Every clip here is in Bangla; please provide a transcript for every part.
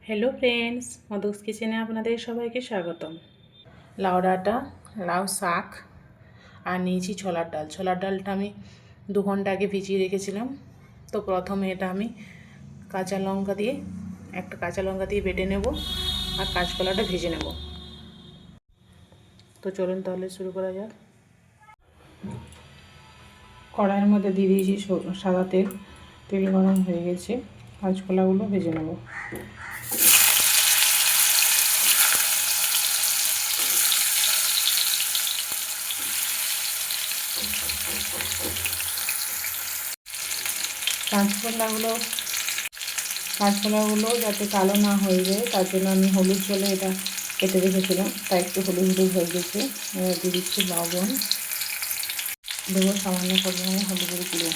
হ্যালো ফ্রেন্ডস, মধুস কিচেনে আপনাদের সবাইকে স্বাগতম। লাউ ডাঁটা, লাউ শাক আর নিয়েছি ছোলার ডাল। ছোলার ডালটা আমি 2 ঘন্টা আগে ভিজিয়ে রেখেছিলাম। তো প্রথমে এটা আমি একটা কাঁচা লঙ্কা দিয়ে বেটে নেব আর কাঁচকলাটা ভেজে নেব। তো চলুন তাহলে শুরু করা যাক। কড়াইয়ের মধ্যে দিয়ে দিয়েছি সাদা তেল। তেল গরম হয়ে গেছে, কাঁচকলাগুলো ভেজে নেব। কাঁচকলাগুলো যাতে কালো না হয়ে যায় তার জন্য আমি হলুদ জলে এটা কেটে রেখেছিলাম, তাই একটু হলুদ হলুদ হয়ে গেছে। এবার দিয়ে দিচ্ছি লবণ, দেবো সামান্য পরিমাণে হলুদের গুঁড়ো।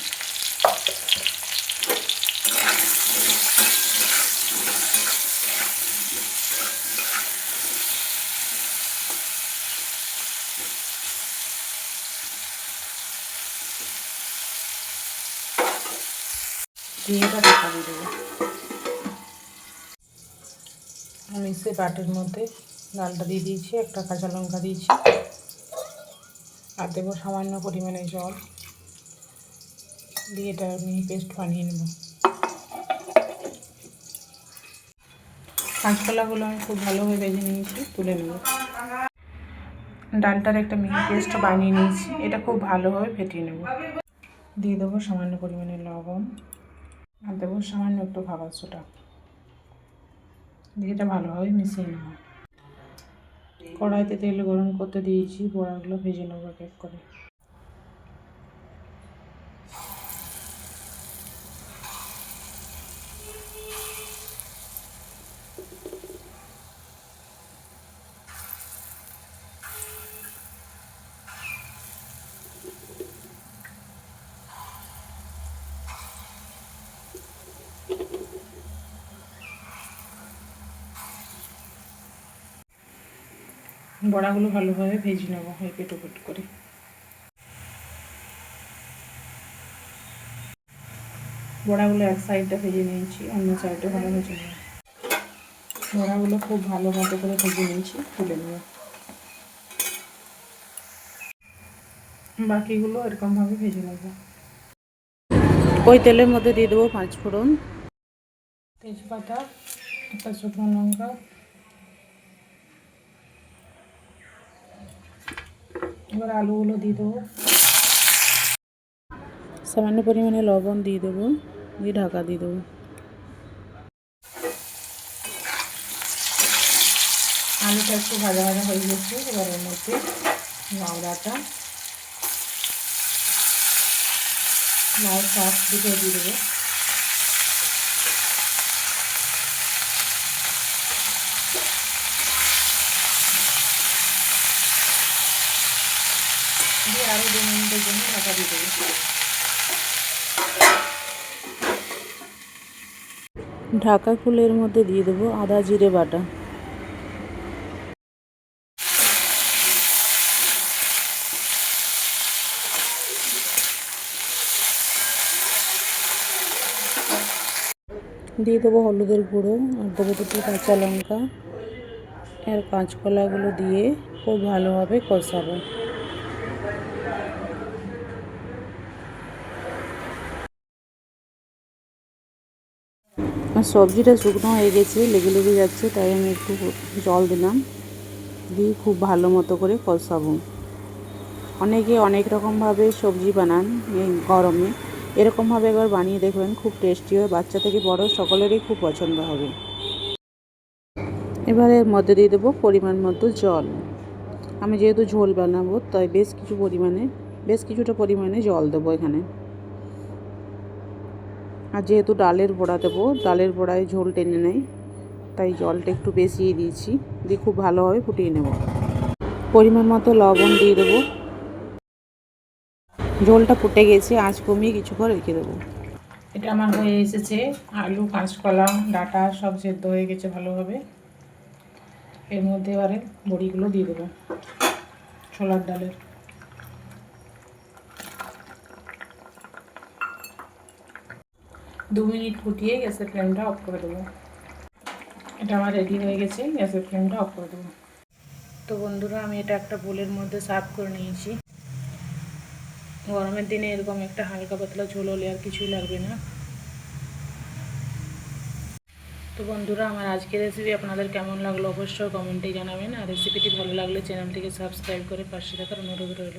দিয়ে এটা ঢাকা দিয়ে দেবো। আমি সে বাটির মধ্যে ডালটা দিয়ে দিয়েছি, একটা কাঁচা লঙ্কা দিয়েছি আর দেবো সামান্য পরিমাণে জল দিয়ে এটা আমি পেস্ট বানিয়ে নেব। কাঁচকলাগুলো আমি খুব ভালোভাবে ভেজে নিয়েছি, তুলে নেব। ডালটার একটা মিহি পেস্ট বানিয়ে নিয়েছি, এটা খুব ভালোভাবে ফেটিয়ে নেব। দিয়ে দেবো সামান্য পরিমাণে লবণ আর দেবো সামান্য একটু খাবার সোডা দিয়ে এটা ভালোভাবে মিশিয়ে নেব। কড়াইতে তেল গরম করতে দিয়েছি, বড়াগুলো ভেজে নেবো এক এক করে। বড়াগুলো ভালোভাবে ভেজে নেবো এপিট ওপিট করে। বড়াগুলো এক সাইডটা ভেজে নিয়েছি, অন্য সাইডে ভালো ভেজে নেব। বড়াগুলো খুব ভালো মতো করে ভেজে নিয়েছি, তুলে নেব। বাকিগুলো এরকমভাবে ভেজে নেব। ওই তেলের মধ্যে দিয়ে দেবো 5 ফোড়ন, তেজপাতা, একটা শুকনো লঙ্কা, এবার আলুগুলো দিয়ে দেবো। সামান্য পরিমাণে লবণ দিয়ে দেবো, দিয়ে ঢাকা দিয়ে দেবো। আলুটা একটু ভাজা ভাজা হয়ে গেছে, এবার এর মধ্যে লাউ ডাঁটা, লাউ শাক দুটো দিয়ে দেবো। দিয়ে আরও 2 মিনিটের জন্য ঢাকা দিয়ে দেবো। ঢাকা খুলে এর মধ্যে দিয়ে দেবো আদা জিরে বাটা। দিয়ে দেবো হলুদের গুঁড়ো আর দেবো দুটো কাঁচা লঙ্কা আর কাঁচকলাগুলো দিয়ে খুব ভালোভাবে কষাবো। আর সবজিটা শুকনো হয়ে গেছে, লেগে লেগে যাচ্ছে, তাই আমি একটু জল দিলাম, দিয়ে খুব ভালো মতো করে কষাবো। অনেকে অনেক রকমভাবে সবজি বানান এই গরমে, এরকমভাবে একবার বানিয়ে দেখবেন, খুব টেস্টি হয়, বাচ্চা থেকে বড় সকলেরই খুব পছন্দ হবে। এবারে এর মধ্যে দিয়ে দেবো পরিমাণ মতো জল। আমি যেহেতু ঝোল বানাবো তাই বেশ কিছুটা পরিমাণে জল দেবো এখানে। আর যেহেতু ডালের বড়া দেবো, ডালের বড়ায় ঝোল টেনে নেয়, তাই জলটা একটু বেশিয়ে দিয়েছি, দিয়ে খুব ভালোভাবে ফুটিয়ে নেব। পরিমাণ মতো লবণ দিয়ে দেবো। ঝোলটা ফুটে গেছে, আঁচ কমিয়ে কিছুক্ষণ রেখে দেবো। এটা আমার হয়ে এসেছে, আলু কাঁচকলা ডাঁটা সব সেদ্ধ হয়ে গেছে ভালোভাবে। এর মধ্যে এবারে বড়িগুলো দিয়ে দেবো ছোলার ডালের। 2 মিনিট ফুটিয়ে গ্যাসের ফ্লেমটা অফ করে দেবো। এটা আমার রেডি হয়ে গেছে, গ্যাসের ফ্লেমটা অফ করে দেবো। তো বন্ধুরা, আমি এটা একটা বোলের মধ্যে সার্ভ করে নিয়েছি। গরমের দিনে এরকম একটা হালকা পাতলা ঝোল হলে আর কিছুই লাগবে না। তো বন্ধুরা, আমার আজকের রেসিপি আপনাদের কেমন লাগলো অবশ্যই কমেন্টে জানাবেন। আর রেসিপিটি ভালো লাগলে চ্যানেলটিকে সাবস্ক্রাইব করে পাশে থাকার অনুরোধ রইল।